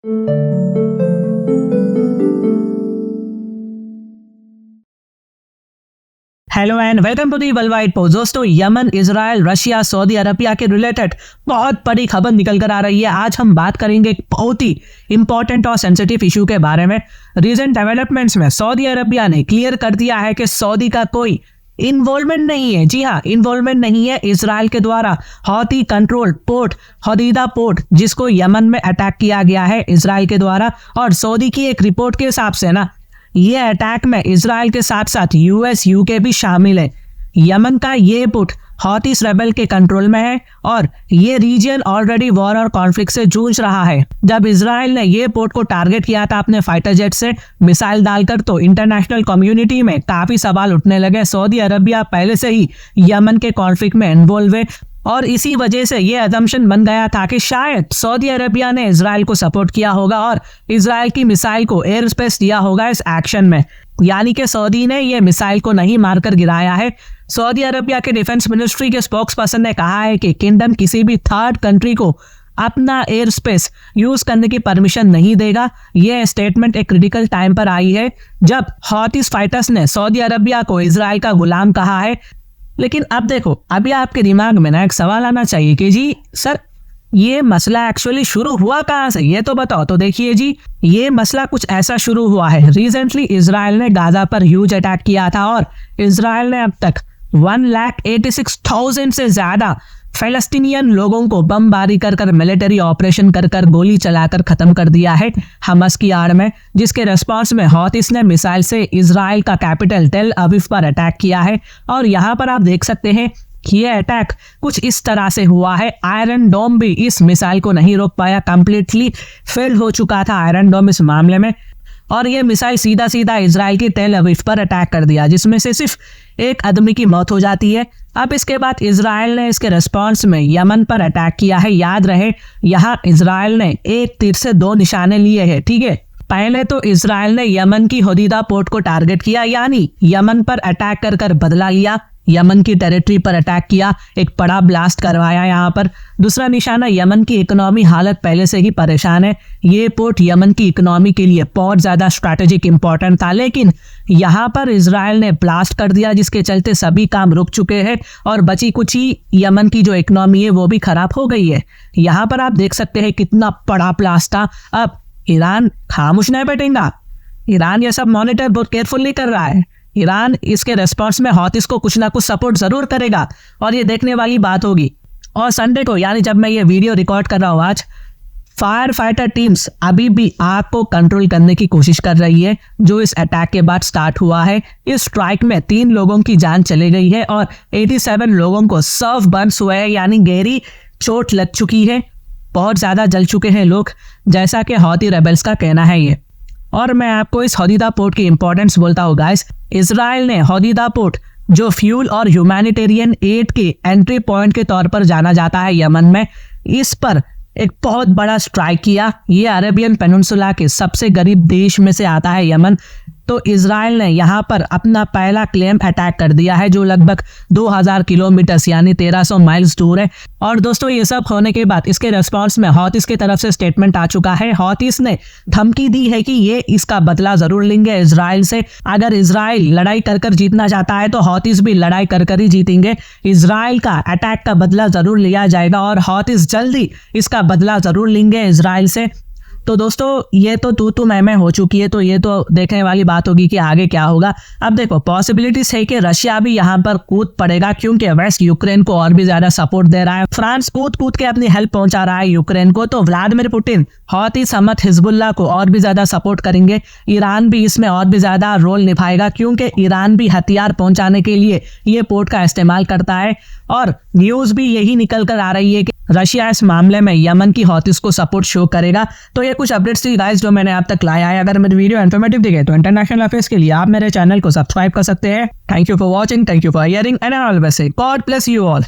Hello and welcome to the worldwide post. दोस्तों, Yemen, Israel, Russia, Saudi Arabia के related बहुत बड़ी खबर निकल कर आ रही है। आज हम बात करेंगे एक बहुत ही इंपॉर्टेंट और सेंसिटिव इशू के बारे में। रीसेंट डेवलपमेंट्स में सऊदी अरबिया ने क्लियर कर दिया है कि सऊदी का कोई इन्वॉल्वमेंट नहीं है। जी हाँ, इन्वॉल्वमेंट नहीं है इजराइल के द्वारा हौती कंट्रोल पोर्ट होदीदा पोर्ट, जिसको यमन में अटैक किया गया है इजराइल के द्वारा। और सऊदी की एक रिपोर्ट के हिसाब से ना, ये अटैक में इजराइल के साथ साथ यूएस यूके भी शामिल है। यमन का ये पोर्ट हौतीस रेबल के कंट्रोल में है और ये रीजन ऑलरेडी वॉर और कॉन्फ्लिक्ट से जूझ रहा है। जब इजराइल ने ये पोर्ट को टारगेट किया था अपने फाइटर जेट से मिसाइल डालकर, तो इंटरनेशनल कम्युनिटी में काफी सवाल उठने लगे। सऊदी अरबिया पहले से ही यमन के कॉन्फ्लिक्ट में इन्वॉल्व है और इसी वजह से ये अजम्पशन बन गया था कि शायद सऊदी अरबिया ने इजराइल को सपोर्ट किया होगा और इजराइल की मिसाइल को एयर स्पेस दिया होगा इस एक्शन में। यानी कि सऊदी ने ये मिसाइल को नहीं मारकर गिराया है। सऊदी अरबिया के डिफेंस मिनिस्ट्री के स्पोक्स पर्सन ने कहा है कि किंगडम किसी भी थर्ड कंट्री को अपना एयर स्पेस यूज करने की परमिशन नहीं देगा। यह स्टेटमेंट एक क्रिटिकल टाइम पर आई है जब हौतीस फाइटर्स ने सऊदी अरबिया को इजराइल का गुलाम कहा है। लेकिन अब देखो, अभी आपके दिमाग में ना एक सवाल आना चाहिए कि जी सर, ये मसला एक्चुअली शुरू हुआ कहाँ से, ये तो बताओ। तो देखिए जी, ये मसला कुछ ऐसा शुरू हुआ है। रिसेंटली इजराइल ने गाजा पर ह्यूज अटैक किया था और इजराइल ने अब तक 1,86,000 से ज्यादा फलस्तीनियन लोगों को बमबारी कर मिलिट्री ऑपरेशन कर गोली चलाकर खत्म कर दिया है हमास की आड़ में, जिसके रिस्पांस में हौतीस ने मिसाइल से इजराइल का कैपिटल टेल अवीव पर अटैक किया है। और यहाँ पर आप देख सकते हैं कि यह अटैक कुछ इस तरह से हुआ है। आयरन डोम भी इस मिसाइल को नहीं रोक पाया, कंप्लीटली फेल हो चुका था आयरन डोम इस मामले में। और यह मिसाइल सीधा इजराइल के टेल अवीव पर अटैक कर दिया, जिसमें से सिर्फ एक आदमी की मौत हो जाती है। अब इसके बाद इजराइल ने इसके रिस्पांस में यमन पर अटैक किया है। याद रहे, यहाँ इजराइल ने एक तीर से दो निशाने लिए हैं, ठीक है। पहले तो इजराइल ने यमन की होदीदा पोर्ट को टारगेट किया, यानी यमन पर अटैक कर बदला लिया। यमन की टेरिटरी पर अटैक किया, एक बड़ा ब्लास्ट करवाया यहाँ पर। दूसरा निशाना, यमन की इकोनॉमी हालत पहले से ही परेशान है। ये पोर्ट यमन की इकोनॉमी के लिए बहुत ज़्यादा स्ट्रैटेजिक इंपॉर्टेंट था, लेकिन यहाँ पर इजराइल ने ब्लास्ट कर दिया, जिसके चलते सभी काम रुक चुके हैं और बची कुछ ही यमन की जो इकोनॉमी है वो भी खराब हो गई है। यहाँ पर आप देख सकते हैं कितना बड़ा ब्लास्ट था। अब ईरान खामोश नहीं बैठेगा। ईरान ये सब मॉनिटर बहुत केयरफुली कर रहा है। ईरान इसके रेस्पॉन्स में हौतीस को कुछ ना कुछ सपोर्ट जरूर करेगा और ये देखने वाली बात होगी। और संडे को, यानी जब मैं ये वीडियो रिकॉर्ड कर रहा हूँ आज, फायर फाइटर टीम्स अभी भी आग को कंट्रोल करने की कोशिश कर रही है, जो इस अटैक के बाद स्टार्ट हुआ है। इस स्ट्राइक में 3 लोगों की जान चली गई है और 87 लोगों को सर्व बर्न्स हुए हैं, यानी गहरी चोट लग चुकी है। बहुत ज्यादा जल चुके हैं लोग, जैसा कि हौती रेबल्स का कहना है ये। और मैं आपको इस होदीदा पोर्ट की इंपॉर्टेंस बोलता हूँ गाइस। इजराइल ने होदीदा पोर्ट, जो फ्यूल और ह्यूमैनिटेरियन एड के एंट्री पॉइंट के तौर पर जाना जाता है यमन में, इस पर एक बहुत बड़ा स्ट्राइक किया। ये अरेबियन पेनिनसुला के सबसे गरीब देश में से आता है यमन। तो इजराइल ने यहाँ पर अपना पहला क्लेम अटैक कर दिया है, जो लगभग 2000 किलोमीटर यानी 1300 माइल्स दूर है। और दोस्तों, ये सब होने के बाद इसके रिस्पांस में हौतीस की तरफ से स्टेटमेंट आ चुका है। हौतीस ने धमकी दी है कि ये इसका बदला जरूर लेंगे इजराइल से। अगर इजराइल लड़ाई कर जीतना चाहता है तो हौतीस भी लड़ाई कर ही जीतेंगे। इजराइल का अटैक का बदला जरूर लिया जाएगा और हौतीस जल्दी इसका बदला जरूर लेंगे इजराइल से। तो दोस्तों, ये तो तू मैं हो चुकी है, तो ये तो देखने वाली बात होगी कि आगे क्या होगा। अब देखो, पॉसिबिलिटीज है कि रशिया भी यहाँ पर कूद पड़ेगा, क्योंकि वेस्ट यूक्रेन को और भी ज्यादा सपोर्ट दे रहा है। फ्रांस कूद के अपनी हेल्प पहुंचा रहा है यूक्रेन को। तो व्लादिमीर पुतिन हौती समत हिजबुल्लाह को और भी ज्यादा सपोर्ट करेंगे। ईरान भी इसमें और भी ज्यादा रोल निभाएगा, क्योंकि ईरान भी हथियार पहुंचाने के लिए ये पोर्ट का इस्तेमाल करता है। और न्यूज भी यही निकल कर आ रही है कि रशिया इस मामले में यमन की हौतीस को सपोर्ट शो करेगा। तो ये कुछ अपडेट्स थी गाइस जो मैंने आप तक लाया है। अगर मेरी वीडियो इन्फॉर्मेटिव दिखे तो इंटरनेशनल अफेयर्स के लिए आप मेरे चैनल को सब्सक्राइब कर सकते हैं। Thank you for watching, thank you for hearing and always say God bless you all.